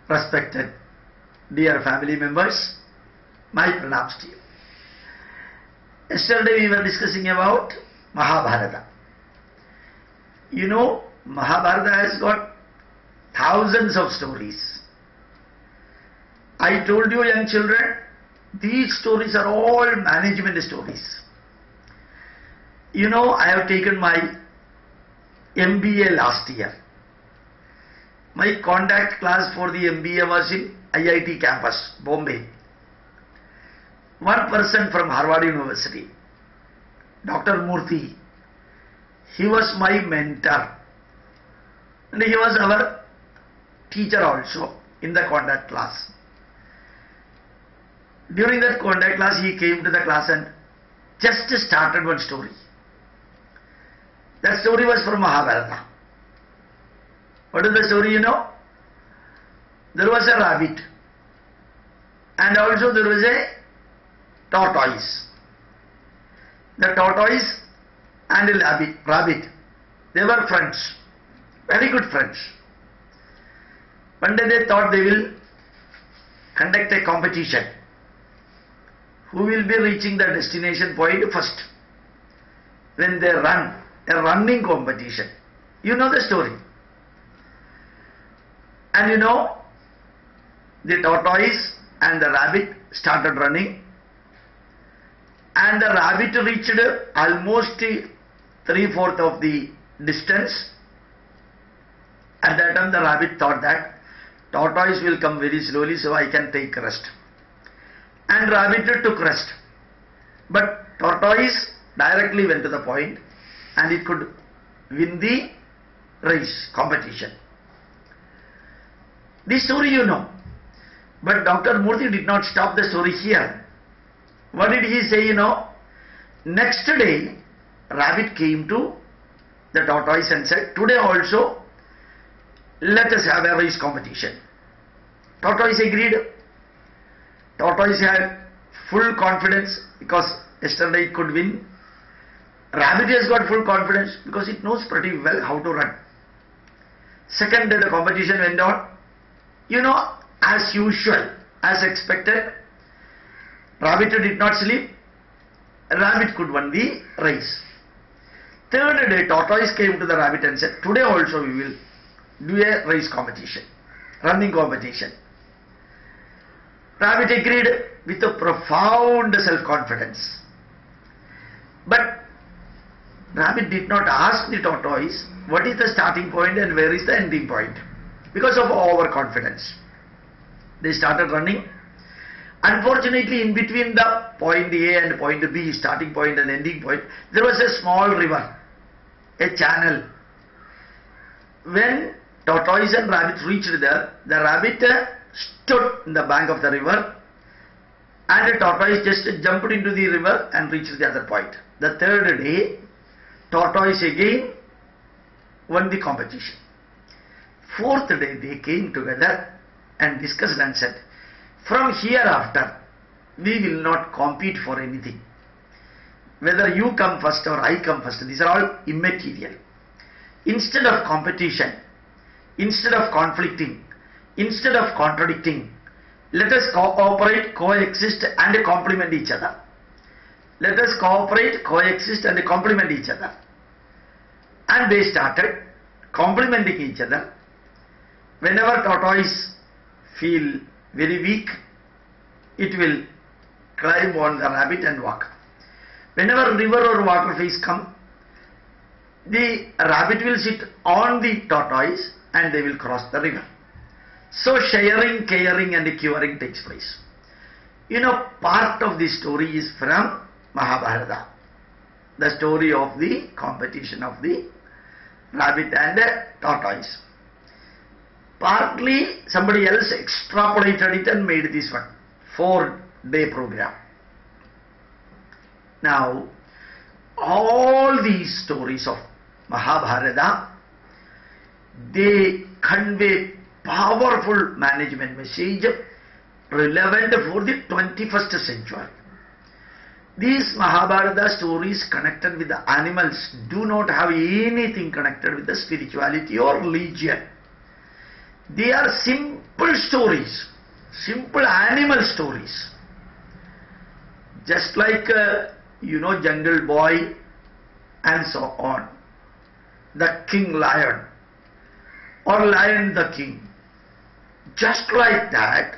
Respected dear family members, my pranams to you. Yesterday we were discussing about Mahabharata. You know, Mahabharata has got thousands of stories. I told you, young children, these stories are all management stories. You know, I have taken my MBA last year. My contact class for the MBA was in IIT campus, Bombay. One person from Harvard University, Dr. Murthy, he was my mentor. And he was our teacher also in the contact class. During that contact class, he came to the class and just started one story. That story was from Mahabharata. What is the story, you know? There was a rabbit and also there was a tortoise. The tortoise and the rabbit, they were friends, very good friends. One day they thought they will conduct a competition. Who will be reaching the destination point first? When they run, a running competition. You know the story. And you know, the tortoise and the rabbit started running, and the rabbit reached almost 3/4 of the distance. At that time the rabbit thought that tortoise will come very slowly, so I can take rest. And rabbit took rest. But tortoise directly went to the point and it could win the race competition. This story you know. But Dr. Murthy did not stop the story here. What did he say, you know? Next day, rabbit came to the tortoise and said, today also, let us have a race competition. Tortoise agreed. Tortoise had full confidence because yesterday it could win. Rabbit has got full confidence because it knows pretty well how to run. Second day the competition went on. You know, as usual, as expected, rabbit did not sleep. Rabbit could win the race. Third day, tortoise came to the rabbit and said, today also we will do a race competition, running competition. Rabbit agreed with a profound self-confidence. But rabbit did not ask the tortoise what is the starting point and where is the ending point, because of overconfidence. They started running. Unfortunately, in between the point A and point B, starting point and ending point, there was a small river, a channel. When tortoise and rabbit reached there, the rabbit stood in the bank of the river and the tortoise just jumped into the river and reached the other point. The third day, tortoise again won the competition. Fourth day, they came together and discussed and said, from hereafter, we will not compete for anything. Whether you come first or I come first, these are all immaterial. Instead of competition, instead of conflicting, instead of contradicting, let us cooperate, coexist and complement each other. Let us cooperate, coexist and complement each other. And they started complementing each other. Whenever tortoise feel very weak, it will climb on the rabbit and walk. Whenever river or water face come, the rabbit will sit on the tortoise and they will cross the river. So sharing, caring and curing takes place. You know, part of the story is from Mahabharata, the story of the competition of the rabbit and the tortoise. Partly somebody else extrapolated it and made this one 4-day program. Now, all these stories of Mahabharata, they convey powerful management message relevant for the 21st century. These Mahabharata stories connected with the animals do not have anything connected with the spirituality or religion. They are simple stories, simple animal stories. Just like, Jungle Boy and so on. The King Lion or Lion the King. Just like that,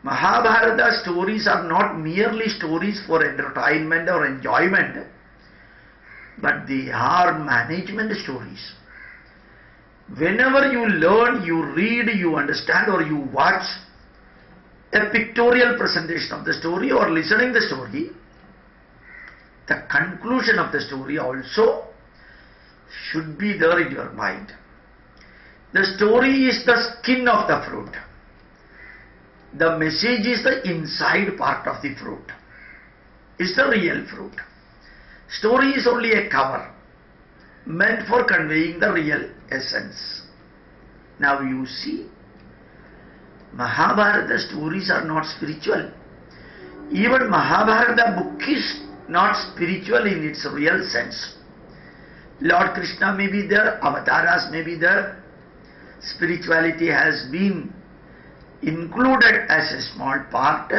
Mahabharata stories are not merely stories for entertainment or enjoyment, but they are management stories. Whenever you learn, you read, you understand, or you watch a pictorial presentation of the story or listening the story, the conclusion of the story also should be there in your mind. The story is the skin of the fruit. The message is the inside part of the fruit. It's the real fruit. Story is only a cover meant for conveying the real essence. Now you see, Mahabharata stories are not spiritual. Even Mahabharata book is not spiritual in its real sense. Lord Krishna may be there, avatars may be there, spirituality has been included as a small part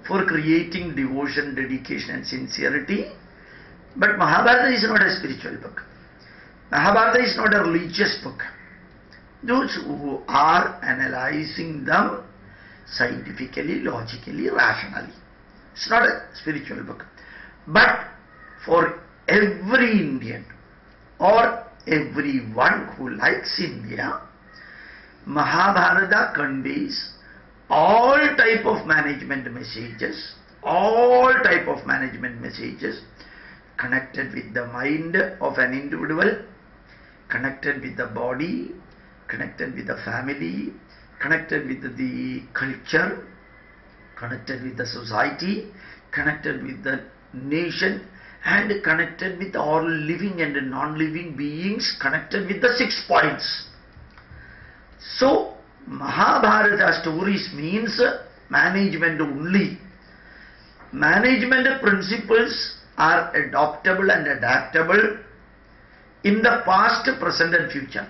for creating devotion, dedication and sincerity. But Mahabharata is not a spiritual book. Mahabharata is not a religious book. Those who are analyzing them scientifically, logically, rationally. It's not a spiritual book. But for every Indian or everyone who likes India, Mahabharata conveys all type of management messages, connected with the mind of an individual, connected with the body, connected with the family, connected with the culture, connected with the society, connected with the nation, and connected with all living and non-living beings, connected with the 6 points. So, Mahabharata stories means management only. Management principles are adoptable and adaptable in the past, present and future.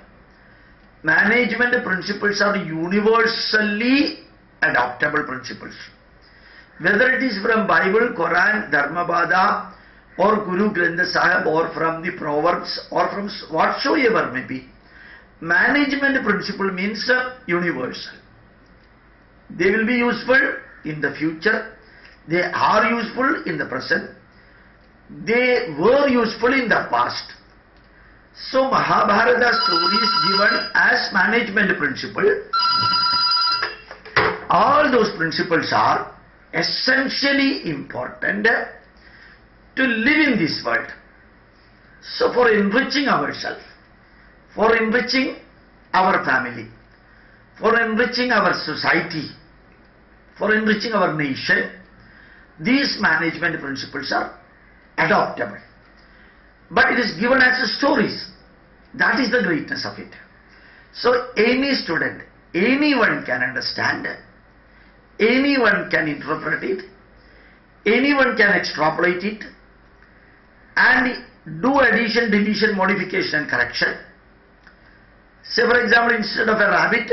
Management principles are universally adoptable principles. Whether it is from Bible, Quran, Dharmabada or Guru Granth Sahib or from the Proverbs or from whatsoever may be. Management principle means universal. They will be useful in the future. They are useful in the present. They were useful in the past. So Mahabharata stories given as management principle. All those principles are essentially important to live in this world. So for enriching ourselves, for enriching our family, for enriching our society, for enriching our nation, these management principles are adoptable. But it is given as stories. That is the greatness of it. So any student, anyone can understand, anyone can interpret it, anyone can extrapolate it and do addition, deletion, modification and correction. Say for example, instead of a rabbit,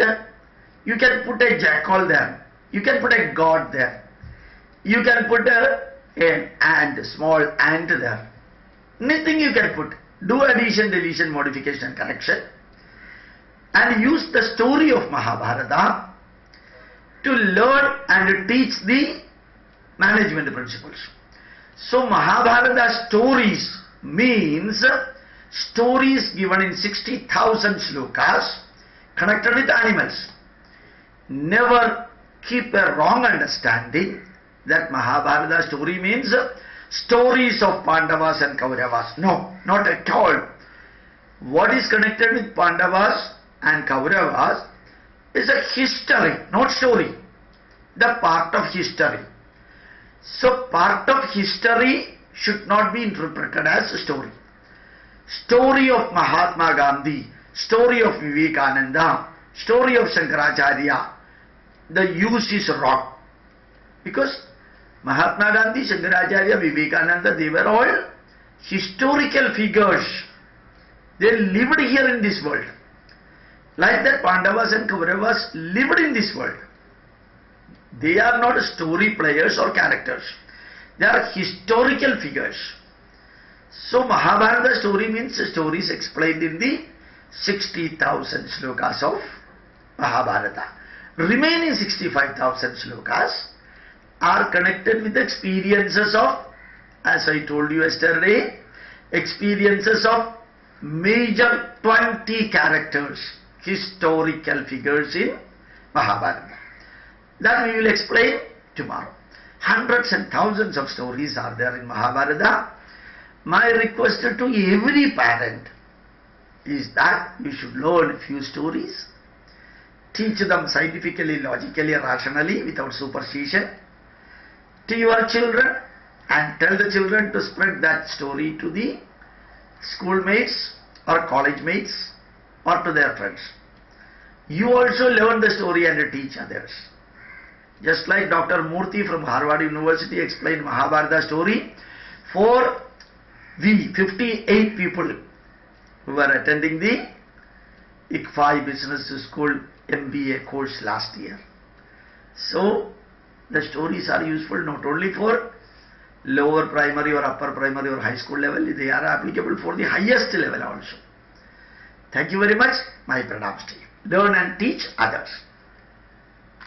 you can put a jackal there, you can put a god there, you can put an ant, small ant there. Anything you can put. Do addition, deletion, modification and correction and use the story of Mahabharata to learn and teach the management principles. So Mahabharata stories means stories given in 60,000 slokas connected with animals. Never keep a wrong understanding that Mahabharata story means stories of Pandavas and Kauravas. No, not at all. What is connected with Pandavas and Kauravas is a history, not story. The part of history. So part of history should not be interpreted as a story. Story of Mahatma Gandhi, story of Vivekananda, story of Shankaracharya, the use is wrong. Because Mahatma Gandhi, Shankaracharya, Vivekananda, they were all historical figures. They lived here in this world. Like that, Pandavas and Kauravas lived in this world. They are not story players or characters. They are historical figures. So Mahabharata story means stories explained in the 60,000 slokas of Mahabharata. Remaining 65,000 slokas are connected with the experiences of, as I told you yesterday, experiences of major 20 characters, historical figures in Mahabharata. That we will explain tomorrow. Hundreds and thousands of stories are there in Mahabharata. My request to every parent is that you should learn a few stories, teach them scientifically, logically, rationally, without superstition to your children, and tell the children to spread that story to the schoolmates or college mates or to their friends. You also learn the story and teach others. Just like Dr. Murthy from Harvard University explained Mahabharata story for the 58 people who were attending the ICFI Business School MBA course last year. So, the stories are useful not only for lower primary or upper primary or high school level, they are applicable for the highest level also. Thank you very much. My pranams to you. Learn and teach others.